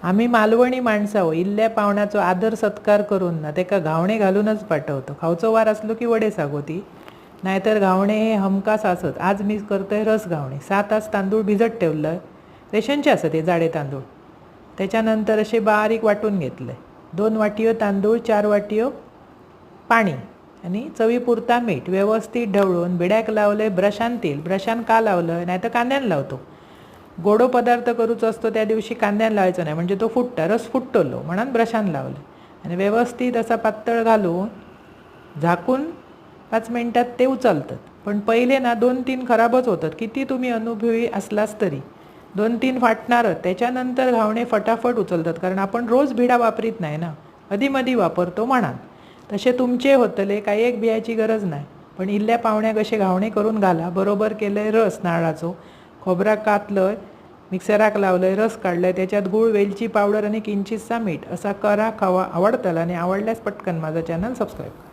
आम्ही मालवणी माणसां इल्ल्या पावण्याचो आदर सत्कार करून ना तेका घावणे घालूनच पाठवतो। खावचो वार असलो की वडे सागोती, नाहीतर घावणे हे हमखास असत। आज मी करतोय रस घावणे। 7 तास तांदूळ भिजत ठेवलं, रेशनचे असत ते जाडे तांदूळ। त्याच्यानंतर असे बारीक वाटून घेतले। 2 वाटयो तांदूळ, 4 वाटयो पाणी आणि चवीपुरता मीठ व्यवस्थित ढवळून भिड्याक लावले। ब्रशान तेल, ब्रशान का लावलं नाही तर कांद्यान लावतो। गोडो पदार्थ करूचो असतो त्या दिवशी कांद्यान लावायचो नाही, म्हणजे तो फुटता, रस फुटतलो म्हणून ब्रशान लावलं आणि व्यवस्थित असा पातळ घालून झाकून 5 मिनिटात ते उचलतात। पण पहिले ना 2-3 खराबच होतात, किती तुम्ही अनुभवी असलास तरी 2-3 फाटणारच। त्याच्यानंतर घावणे फटाफट उचलतात, कारण आपण रोज भिडा वापरीत नाही ना, अधीमधी वापरतो म्हणान। तसे तुमचे होतले, काही एक भियाची गरज नाही। पण इल्ल्या पावण्याक असे घावणे करून घाला। बरोबर केलंय रस नारळाचो, खोबरा कातलंय, मिक्सराक लावलंय, रस काढलाय, त्याच्यात गूळ, वेलची पावडर आणि किंचितसा मीठ असा करा, खावा, आवडतला आणि आवडल्यास पटकन माझा चॅनल सबस्क्राईब करा।